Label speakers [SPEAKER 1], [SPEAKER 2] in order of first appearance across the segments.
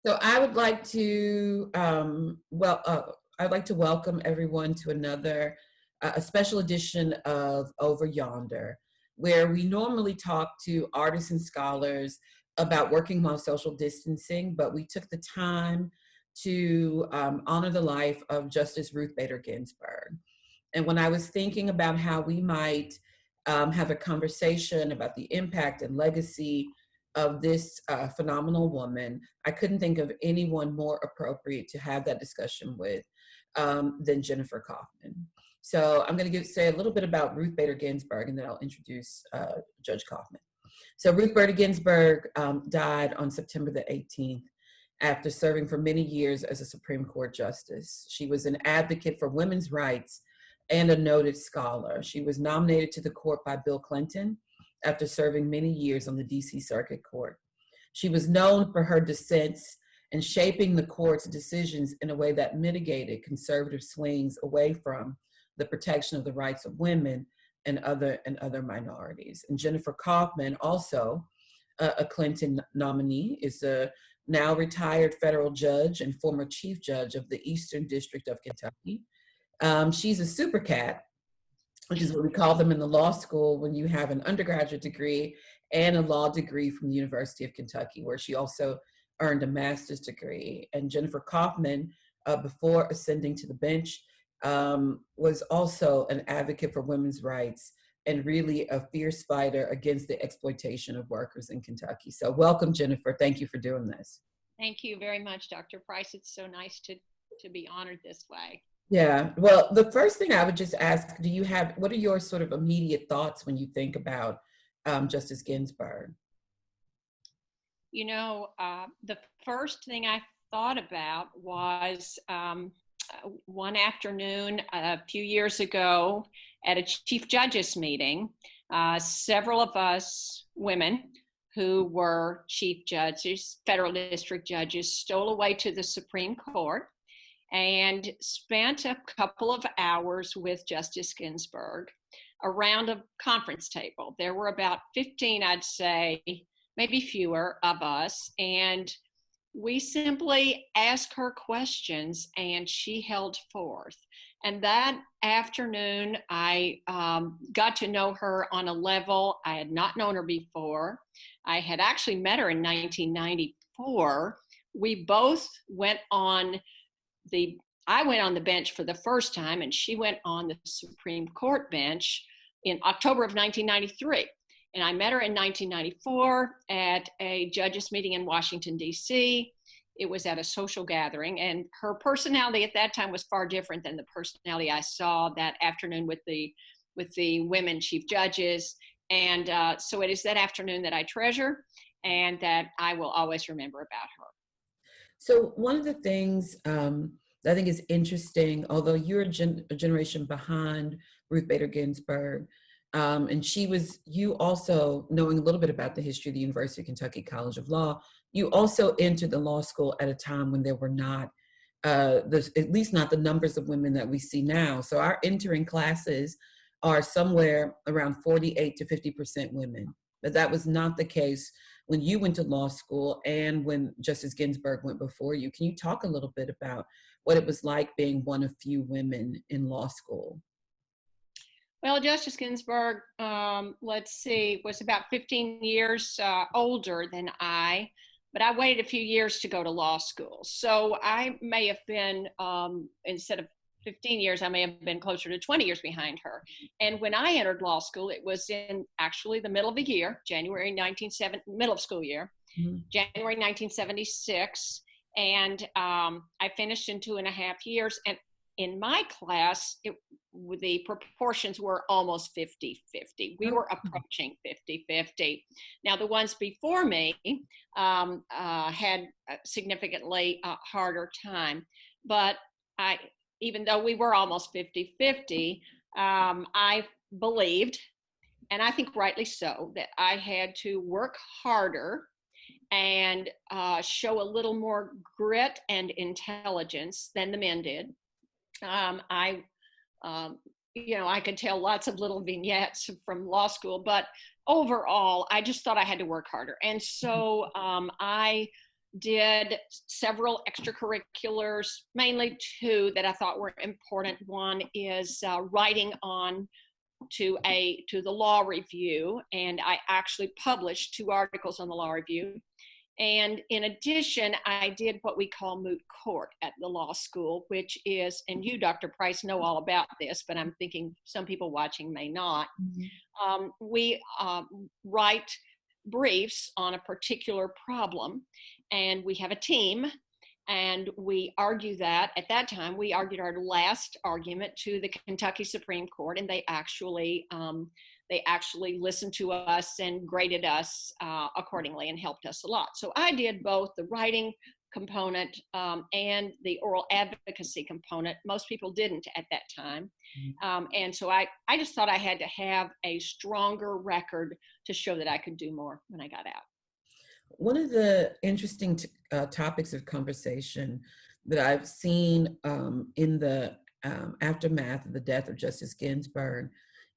[SPEAKER 1] So I would like to I'd like to welcome everyone to another a special edition of Over Yonder, where we normally talk to artists and scholars about working while social distancing, but we took the time to honor the life of Justice Ruth Bader Ginsburg. And when I was thinking about how we might have a conversation about the impact and legacy of this phenomenal woman, I couldn't think of anyone more appropriate to have that discussion with than Jennifer Coffman. So I'm going to say a little bit about Ruth Bader Ginsburg, and then I'll introduce Judge Coffman. So Ruth Bader Ginsburg died on September the 18th after serving for many years as a Supreme Court justice. She was an advocate for women's rights and a noted scholar. She was nominated to the court by Bill Clinton after serving many years on the DC Circuit Court. She was known for her dissents and shaping the court's decisions in a way that mitigated conservative swings away from the protection of the rights of women and other minorities. And Jennifer Coffman, also a Clinton nominee, is a now retired federal judge and former chief judge of the Eastern District of Kentucky. She's a super cat, which is what we call them in the law school when you have an undergraduate degree and a law degree from the University of Kentucky, where she also earned a master's degree. And Jennifer Coffman, before ascending to the bench, was also an advocate for women's rights and really a fierce fighter against the exploitation of workers in Kentucky. So welcome, Jennifer. Thank you for doing this.
[SPEAKER 2] Thank you very much, Dr. Price. It's so nice to be honored this way.
[SPEAKER 1] Yeah, well, the first thing I would just ask, what are your sort of immediate thoughts when you think about Justice Ginsburg?
[SPEAKER 2] You know, the first thing I thought about was one afternoon a few years ago at a chief judges meeting, several of us women who were chief judges, federal district judges, stole away to the Supreme Court and spent a couple of hours with Justice Ginsburg around a conference table. There were about 15, I'd say, maybe fewer of us, and we simply asked her questions and she held forth. And that afternoon, I got to know her on a level I had not known her before. I had actually met her in 1994. We both went on I went on the bench for the first time, and she went on the Supreme Court bench in October of 1993. And I met her in 1994 at a judges meeting in Washington, D.C. It was at a social gathering, and her personality at that time was far different than the personality I saw that afternoon with the women chief judges. And so it is that afternoon that I treasure and that I will always remember about her.
[SPEAKER 1] So one of the things that I think is interesting, although you're a generation behind Ruth Bader Ginsburg, and you also, knowing a little bit about the history of the University of Kentucky College of Law, you also entered the law school at a time when there were not, at least not the numbers of women that we see now. So our entering classes are somewhere around 48 to 50% women. But that was not the case when you went to law school and when Justice Ginsburg went before you. Can you talk a little bit about what it was like being one of few women in law school?
[SPEAKER 2] Well, Justice Ginsburg, was about 15 years older than I, but I waited a few years to go to law school. So I may have been, instead of 15 years, I may have been closer to 20 years behind her. And when I entered law school, it was in actually the middle of the year, middle of school year, January 1976. And I finished in 2.5 years. And in my class, the proportions were almost 50-50. We were approaching 50-50. Now, the ones before me had a significantly harder time. But even though we were almost 50-50, I believed, and I think rightly so, that I had to work harder and show a little more grit and intelligence than the men did. I could tell lots of little vignettes from law school, but overall, I just thought I had to work harder. And so I did several extracurriculars, mainly two that I thought were important. One is writing on to the law review, and I actually published 2 articles on the law review. And in addition, I did what we call moot court at the law school, which is, and you, Dr. Price, know all about this, but I'm thinking some people watching may not. We write briefs on a particular problem, and we have a team, and we argue that. At that time, we argued our last argument to the Kentucky Supreme Court, and they actually listened to us and graded us accordingly and helped us a lot. So I did both the writing component and the oral advocacy component. Most people didn't at that time. And so I just thought I had to have a stronger record to show that I could do more when I got out.
[SPEAKER 1] One of the interesting topics of conversation that I've seen in the aftermath of the death of Justice Ginsburg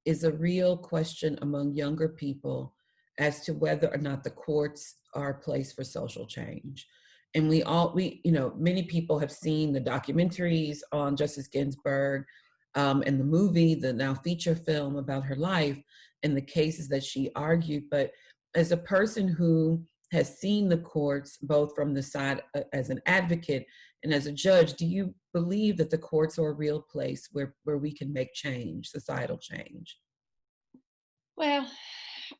[SPEAKER 1] is a real question among younger people as to whether or not the courts are a place for social change. And many people have seen the documentaries on Justice Ginsburg and the movie, the now feature film about her life and the cases that she argued. But as a person who has seen the courts both from the side as an advocate and as a judge, do you believe that the courts are a real place where we can make change, societal change?
[SPEAKER 2] Well,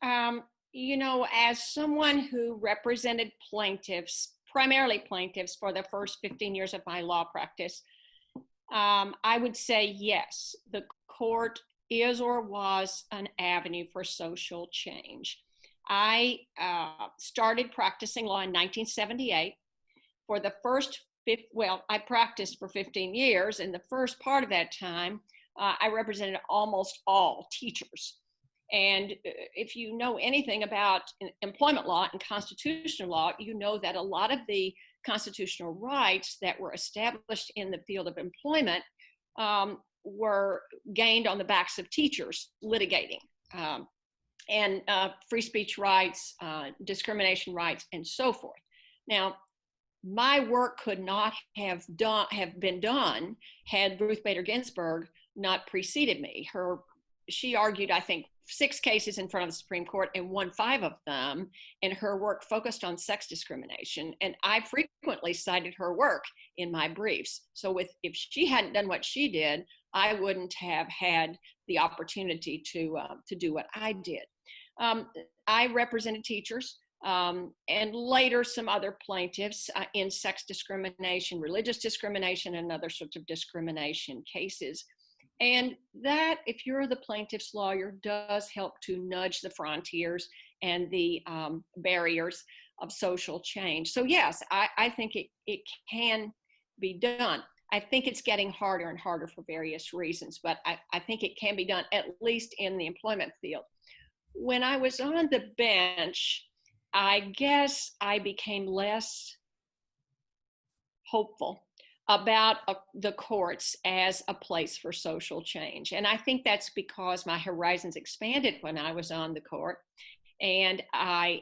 [SPEAKER 2] as someone who represented plaintiffs, primarily plaintiffs, for the first 15 years of my law practice, I would say yes, the court is or was an avenue for social change. I started practicing law in 1978. For the first, I practiced for 15 years. In the first part of that time, I represented almost all teachers. And if you know anything about employment law and constitutional law, you know that a lot of the constitutional rights that were established in the field of employment were gained on the backs of teachers litigating. And free speech rights, discrimination rights, and so forth. Now, my work could not have been done had Ruth Bader Ginsburg not preceded me. She argued, I think, 6 cases in front of the Supreme Court and won 5 of them, and her work focused on sex discrimination. And I frequently cited her work in my briefs. So if she hadn't done what she did, I wouldn't have had the opportunity to do what I did. I represented teachers and later some other plaintiffs in sex discrimination, religious discrimination, and other sorts of discrimination cases. And that, if you're the plaintiff's lawyer, does help to nudge the frontiers and the barriers of social change. So yes, I think it can be done. I think it's getting harder and harder for various reasons, but I think it can be done, at least in the employment field. When I was on the bench, I guess I became less hopeful about the courts as a place for social change. And I think that's because my horizons expanded when I was on the court. And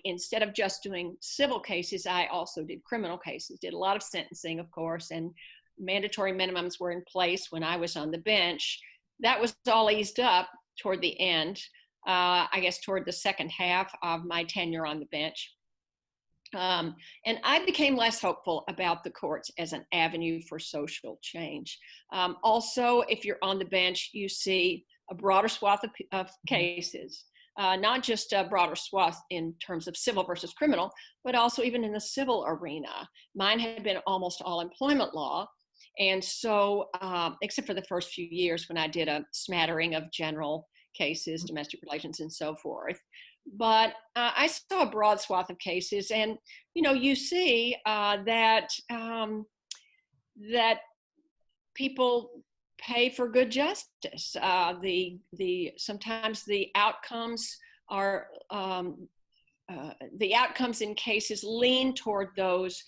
[SPEAKER 2] instead of just doing civil cases, I also did criminal cases, did a lot of sentencing, of course, and mandatory minimums were in place when I was on the bench. That was all eased up toward the end, I guess toward the second half of my tenure on the bench. And I became less hopeful about the courts as an avenue for social change. Also, if you're on the bench, you see a broader swath of cases, not just a broader swath in terms of civil versus criminal, but also even in the civil arena. Mine had been almost all employment law. And so, except for the first few years when I did a smattering of general cases, domestic relations, and so forth. But I saw a broad swath of cases, and you see that people pay for good justice. Sometimes the outcomes are the outcomes in cases lean toward those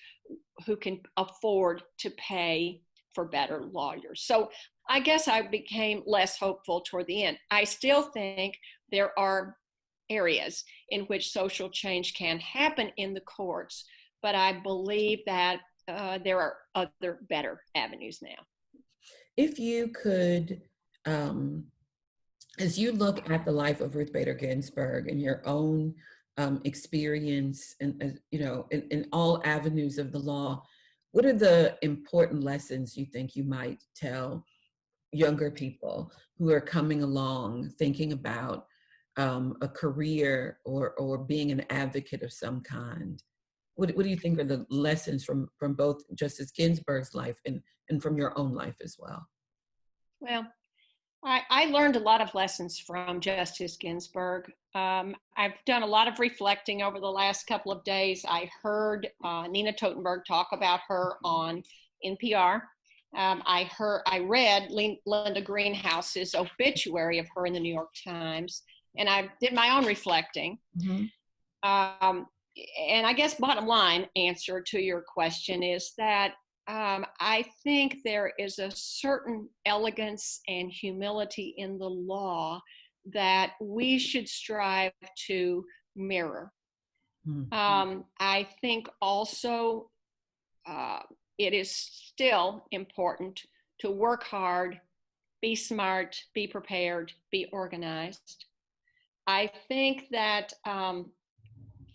[SPEAKER 2] who can afford to pay for better lawyers. So I guess I became less hopeful toward the end. I still think there are areas in which social change can happen in the courts, but I believe that there are other better avenues now.
[SPEAKER 1] If you could, um, as you look at the life of Ruth Bader Ginsburg and your own experience, and you know, in all avenues of the law, what are the important lessons you think you might tell younger people who are coming along, thinking about a career or being an advocate of some kind? What do you think are the lessons from both Justice Ginsburg's life and from your own life as well?
[SPEAKER 2] Well, I learned a lot of lessons from Justice Ginsburg. I've done a lot of reflecting over the last couple of days. I heard Nina Totenberg talk about her on NPR. I read Linda Greenhouse's obituary of her in the New York Times, and I did my own reflecting.
[SPEAKER 1] Mm-hmm.
[SPEAKER 2] And I guess bottom line answer to your question is that I think there is a certain elegance and humility in the law that we should strive to mirror. I think also it is still important to work hard, be smart, be prepared, be organized. I think that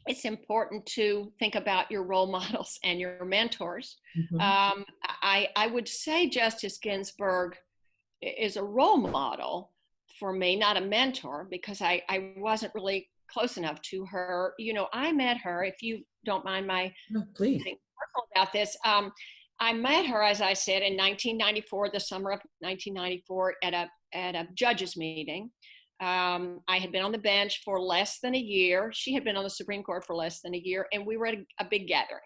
[SPEAKER 2] it's important to think about your role models and your mentors.
[SPEAKER 1] Mm-hmm.
[SPEAKER 2] I would say Justice Ginsburg is a role model for me, not a mentor, because I wasn't really close enough to her. You know, I met her, if you don't mind my
[SPEAKER 1] Please.
[SPEAKER 2] getting personal about this, I met her, as I said, in 1994, the summer of 1994, at a judges meeting. I had been on the bench for less than a year. She had been on the Supreme Court for less than a year, and we were at a big gathering.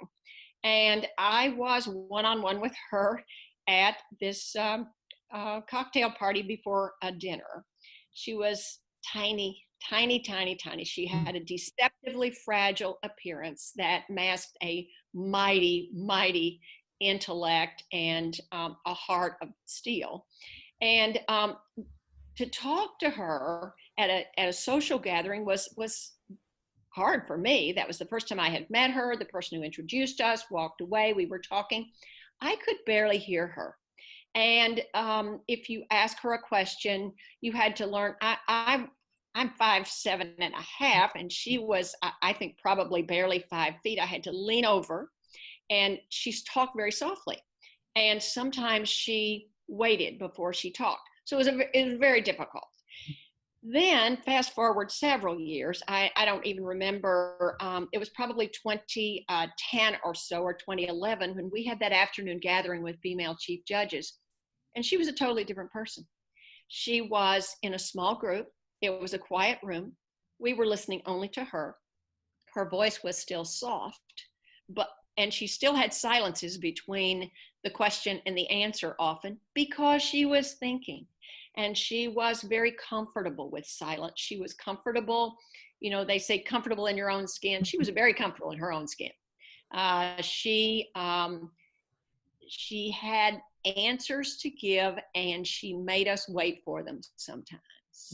[SPEAKER 2] And I was one-on-one with her at this cocktail party before a dinner. She was tiny, tiny, tiny, tiny. She had a deceptively fragile appearance that masked a mighty, mighty intellect and a heart of steel. And to talk to her at a social gathering was hard for me. That was the first time I had met her. The person who introduced us walked away. We were talking. I could barely hear her. And if you ask her a question, you had to learn. I'm 5'7.5", and she was, I think, probably barely 5 feet. I had to lean over, and she's talked very softly. And sometimes she waited before she talked. So it was very difficult. Then fast forward several years, I don't even remember, it was probably 2010 or so, or 2011, when we had that afternoon gathering with female chief judges. And she was a totally different person. She was in a small group. It was a quiet room. We were listening only to her. Her voice was still soft, and she still had silences between the question and the answer often, because she was thinking. And she was very comfortable with silence. She was comfortable, you know, they say comfortable in your own skin. She was very comfortable in her own skin. She had answers to give, and she made us wait for them sometimes.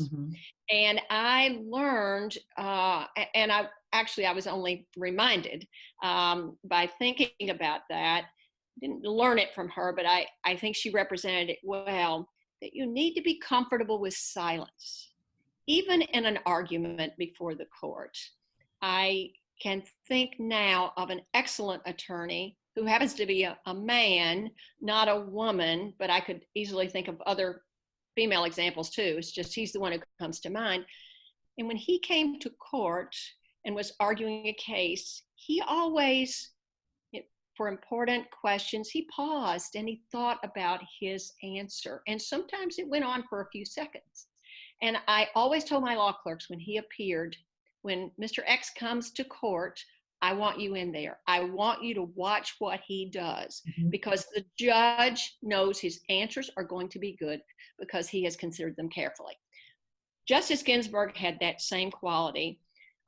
[SPEAKER 2] Mm-hmm. And I learned, and I was only reminded by thinking about that. Didn't learn it from her, but I think she represented it well, that you need to be comfortable with silence, even in an argument before the court. I can think now of an excellent attorney who happens to be a man, not a woman, but I could easily think of other female examples too. It's just he's the one who comes to mind. And when he came to court and was arguing a case, he always, for important questions, he paused and he thought about his answer. And sometimes it went on for a few seconds. And I always told my law clerks when he appeared, when Mr. X comes to court, I want you in there. I want you to watch what he does, because the judge knows his answers are going to be good because he has considered them carefully. Justice Ginsburg had that same quality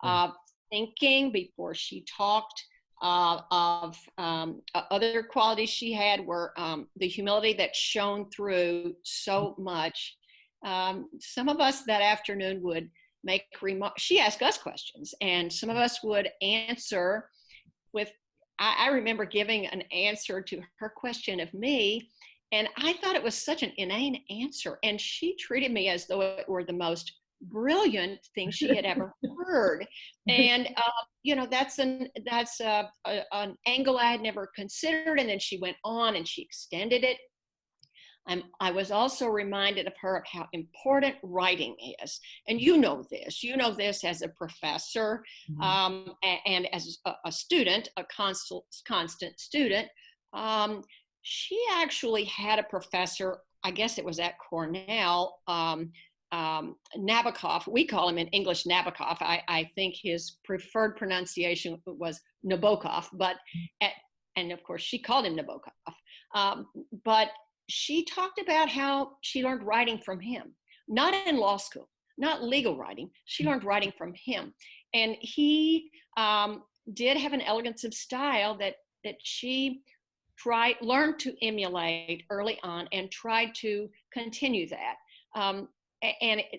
[SPEAKER 2] of thinking before she talked. Other qualities she had were the humility that shone through so much. Some of us that afternoon would make remarks. She asked us questions, and some of us would answer with I remember giving an answer to her question of me, and I thought it was such an inane answer. And she treated me as though it were the most brilliant thing she had ever heard. And that's an angle I had never considered. And then she went on and she extended it. I was also reminded of her of how important writing is. And you know this as a professor, and as a student, a constant student. She actually had a professor, I guess it was at Cornell, Nabokov. We call him in English Nabokov. I think his preferred pronunciation was Nabokov, and of course she called him Nabokov. But she talked about how she learned writing from him, not in law school, not legal writing. She learned writing from him. And he did have an elegance of style that she learned to emulate early on and tried to continue that. And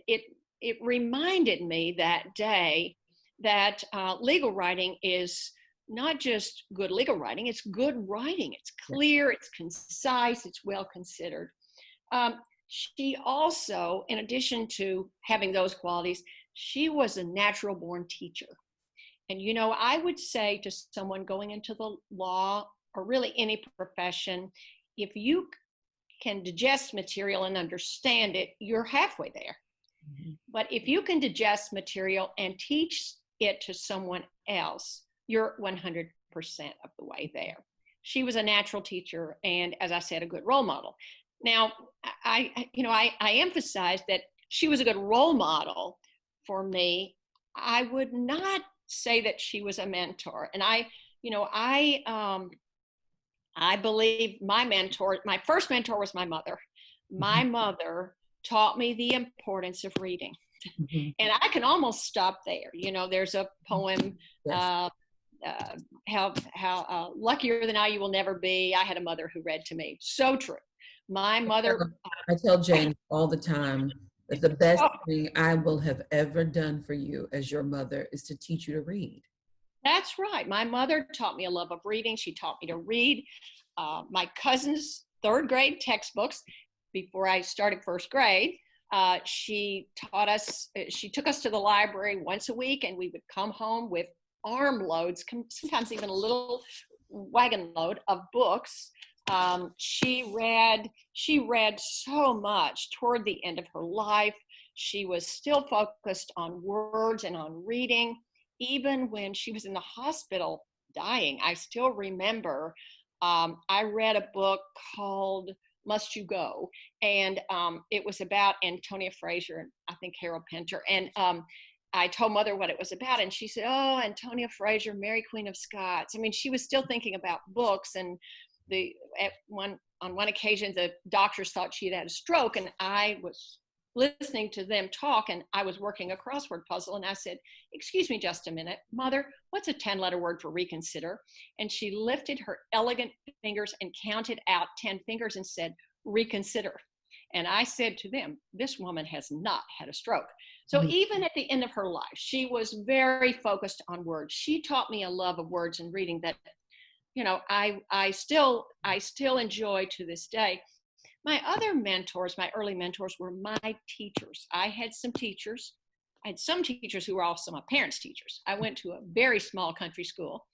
[SPEAKER 2] it reminded me that day that legal writing is not just good legal writing, it's good writing. It's clear, it's concise, it's well considered. She also, in addition to having those qualities, she was a natural born teacher. And, I would say to someone going into the law or really any profession, if you can digest material and understand it, you're halfway there. Mm-hmm. But if you can digest material and teach it to someone else, you're 100% of the way there. She was a natural teacher and, as I said, a good role model. Now, I emphasize that she was a good role model for me. I would not say that she was a mentor. And I believe my first mentor was my mother. My mother taught me the importance of reading. Mm-hmm. And I can almost stop there. There's a poem, yes. How luckier than I you will never be. I had a mother who read to me. So true. My mother.
[SPEAKER 1] I tell Jane all the time that the best thing I will have ever done for you as your mother is to teach you to read.
[SPEAKER 2] That's right. My mother taught me a love of reading. She taught me to read my cousin's third grade textbooks before I started first grade. She took us to the library once a week, and we would come home with armloads, sometimes even a little wagon load of books. She read so much toward the end of her life. She was still focused on words and on reading. Even when she was in the hospital dying, I still remember I read a book called Must You Go? And it was about Antonia Fraser and I think Harold Pinter. And I told Mother what it was about, and she said, "Oh, Antonia Fraser, Mary Queen of Scots." I mean, she was still thinking about books. And on one occasion, the doctors thought she had had a stroke, and I was listening to them talk, and I was working a crossword puzzle, and I said, "Excuse me just a minute, Mother, what's a 10-letter word for reconsider?" And she lifted her elegant fingers and counted out 10 fingers and said, "Reconsider." And I said to them, this woman has not had a stroke. So even at the end of her life, she was very focused on words. She taught me a love of words and reading that, I still enjoy to this day. My other mentors, my early mentors, were my teachers. I had some teachers who were also my parents' teachers. I went to a very small country school,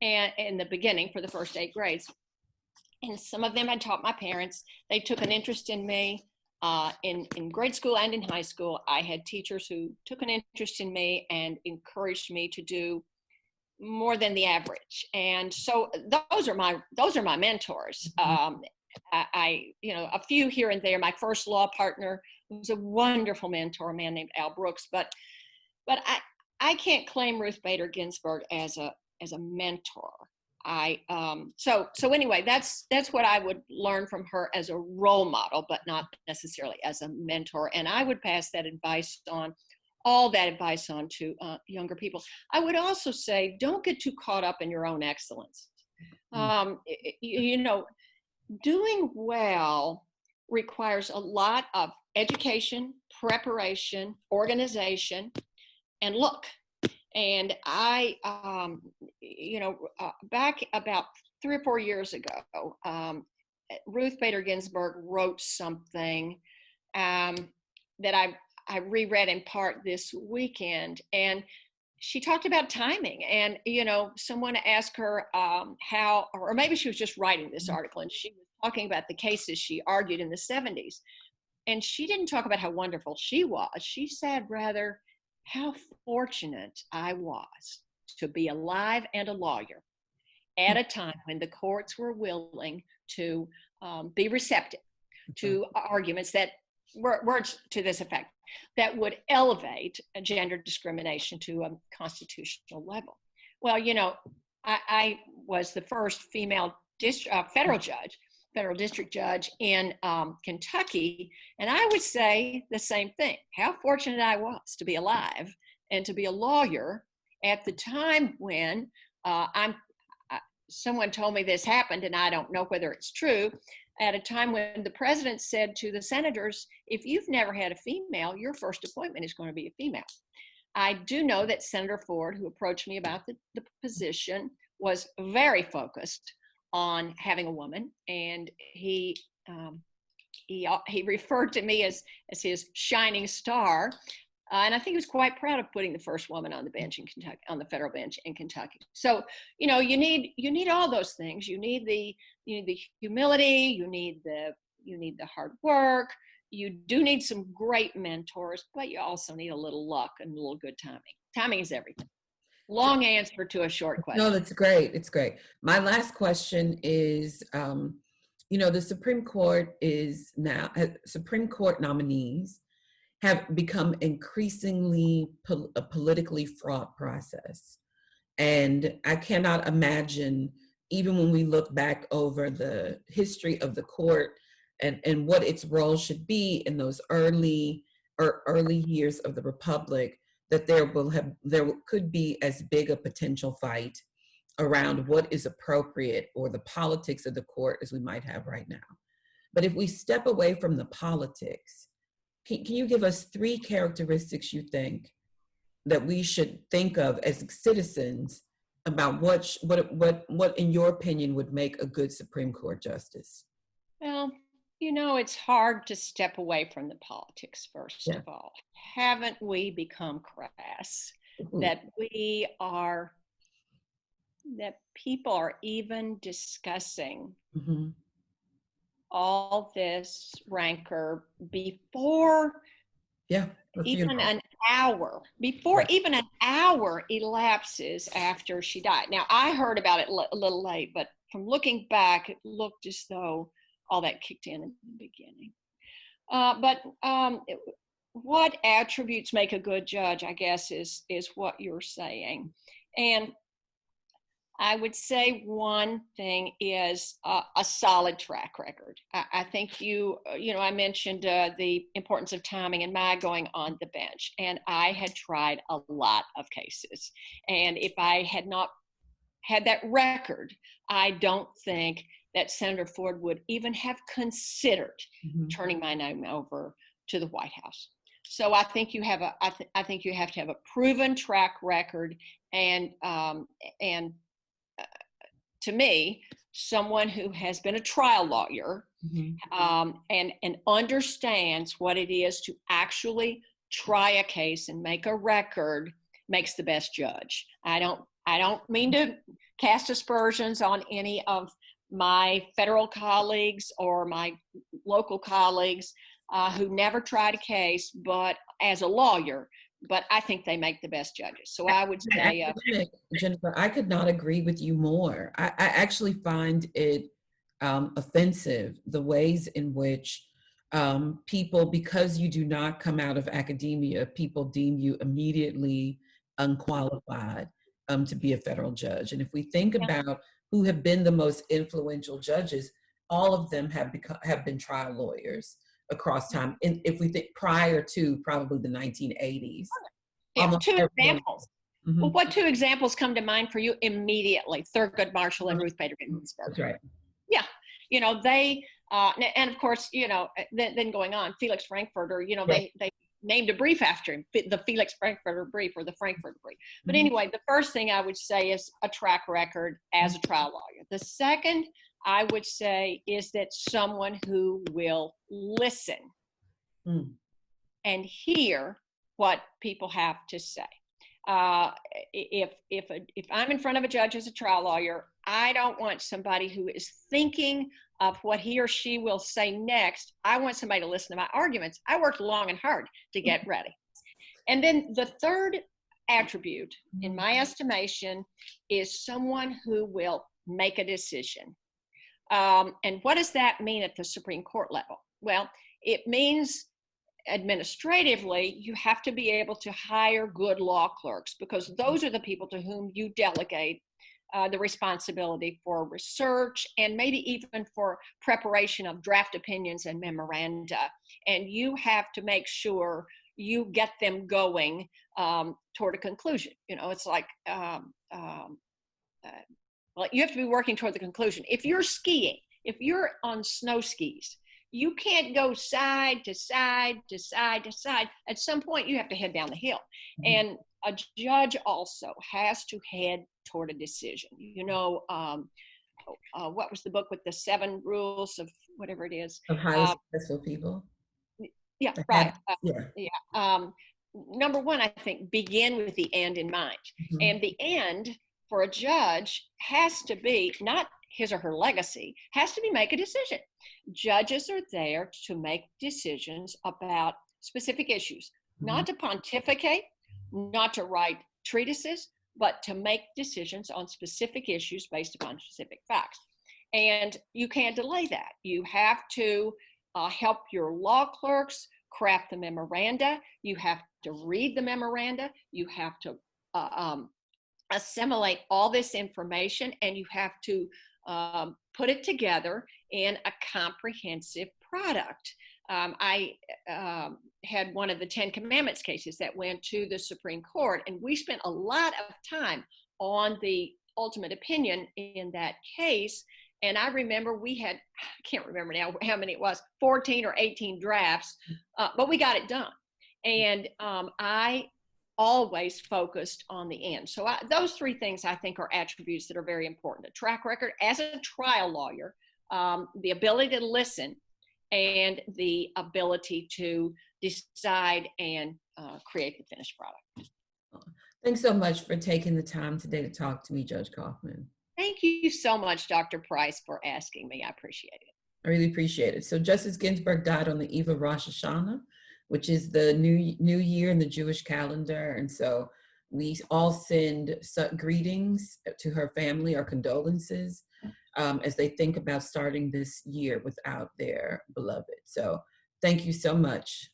[SPEAKER 2] and in the beginning for the first 8 grades. And some of them had taught my parents. They took an interest in me in grade school and in high school. I had teachers who took an interest in me and encouraged me to do more than the average. And so those are my mentors. A few here and there. My first law partner was a wonderful mentor, a man named Al Brooks. But I can't claim Ruth Bader Ginsburg as a mentor. So anyway, that's what I would learn from her as a role model, but not necessarily as a mentor. And I would pass all that advice on to younger people. I would also say, don't get too caught up in your own excellence. Doing well requires a lot of education, preparation, organization, and luck. And I, back about 3 or 4 years ago, Ruth Bader Ginsburg wrote something that I reread in part this weekend, and she talked about timing. And someone asked her how, or maybe she was just writing this article, and she was talking about the cases she argued in the 70s. And she didn't talk about how wonderful she was. She said rather how fortunate I was to be alive and a lawyer at a time when the courts were willing to be receptive to arguments that words to this effect, that would elevate gender discrimination to a constitutional level. Well, I was the first female federal district judge in Kentucky, and I would say the same thing. How fortunate I was to be alive and to be a lawyer at the time when someone told me this happened, and I don't know whether it's true, at a time when the president said to the senators, if you've never had a female, your first appointment is going to be a female. I do know that Senator Ford, who approached me about the position, was very focused on having a woman, and he referred to me as his shining star, and I think he was quite proud of putting the first woman on the bench in Kentucky, on the federal bench in Kentucky. So you need all those things. You need the humility. You need the hard work. You do need some great mentors, but you also need a little luck and a little good timing. Timing is everything. Long answer to a short question.
[SPEAKER 1] No, that's great. It's great. My last question is, the Supreme Court is now, Supreme Court nominees have become increasingly a politically fraught process. And I cannot imagine, even when we look back over the history of the court and what its role should be in those early years of the Republic, that there could be as big a potential fight around what is appropriate or the politics of the court as we might have right now. But if we step away from the politics, can you give us 3 characteristics you think that we should think of as citizens about what in your opinion would make a good Supreme Court justice?
[SPEAKER 2] Well, it's hard to step away from the politics, first of all. Haven't we become crass that people are even discussing all this rancor before even an hour elapses after she died? Now, I heard about it a little late, but from looking back, it looked as though all that kicked in the beginning. What attributes make a good judge, I guess, is what you're saying. And I would say one thing is a solid track record. I think I mentioned the importance of timing and my going on the bench, and I had tried a lot of cases. And if I had not had that record, I don't think that Senator Ford would even have considered turning my name over to the White House. So I think you have to have a proven track record, and to me, someone who has been a trial lawyer and understands what it is to actually try a case and make a record makes the best judge. I don't mean to cast aspersions on any of my federal colleagues or my local colleagues who never tried a case, but as a lawyer, but I think they make the best judges. So I would say,
[SPEAKER 1] Jennifer, I could not agree with you more. I actually find it offensive, the ways in which people, because you do not come out of academia, people deem you immediately unqualified to be a federal judge. And if we think about who have been the most influential judges, all of them have been trial lawyers across time. And if we think prior to probably the 1980s.
[SPEAKER 2] Two examples. Well, what 2 examples come to mind for you immediately? Thurgood Marshall and Ruth Bader Ginsburg.
[SPEAKER 1] That's right.
[SPEAKER 2] Yeah. They, and of course, then going on, Felix Frankfurter, they named a brief after him, the Felix Frankfurter brief or the Frankfurter brief. But
[SPEAKER 1] Mhm.
[SPEAKER 2] anyway, the first thing I would say is a track record as a trial lawyer. The second I would say is that someone who will listen
[SPEAKER 1] Mm.
[SPEAKER 2] and hear what people have to say. Uh, if I'm in front of a judge as a trial lawyer, I don't want somebody who is thinking of what he or she will say next. I want somebody to listen to my arguments. I worked long and hard to get ready. And then the third attribute, in my estimation, is someone who will make a decision. And what does that mean at the Supreme Court level? Well, it means administratively, you have to be able to hire good law clerks, because those are the people to whom you delegate the responsibility for research and maybe even for preparation of draft opinions and memoranda. And you have to make sure you get them going toward a conclusion. You know, it's like, well, you have to be working toward the conclusion. If you're skiing, if you're on snow skis, you can't go side to side to side to side. At some point, you have to head down the hill. And a judge also has to head toward a decision. You know, what was the book with the 7 rules of whatever it is?
[SPEAKER 1] Of highly successful people.
[SPEAKER 2] Yeah,
[SPEAKER 1] The
[SPEAKER 2] right.
[SPEAKER 1] yeah.
[SPEAKER 2] Yeah. Number one, I think, begin with the end in mind. And the end for a judge has to be not his or her legacy, has to be make a decision. Judges are there to make decisions about specific issues, not to pontificate, not to write treatises, but to make decisions on specific issues based upon specific facts. And you can't delay that. You have to help your law clerks craft the memoranda. You have to read the memoranda. You have to assimilate all this information, and you have to put it together in a comprehensive product. I had one of the 10 Commandments cases that went to the Supreme Court, and we spent a lot of time on the ultimate opinion in that case. And I remember we had, I can't remember now how many it was, 14 or 18 drafts, but we got it done. And I always focused on the end. So those 3 things I think are attributes that are very important. A track record as a trial lawyer, the ability to listen, and the ability to decide and create the finished product.
[SPEAKER 1] Thanks so much for taking the time today to talk to me, Judge Coffman.
[SPEAKER 2] Thank you so much, Dr. Price, for asking me. I appreciate it.
[SPEAKER 1] I really appreciate it. So Justice Ginsburg died on the eve of Rosh Hashanah, which is the new year in the Jewish calendar. And so we all send greetings to her family, our condolences, as they think about starting this year without their beloved. So thank you so much.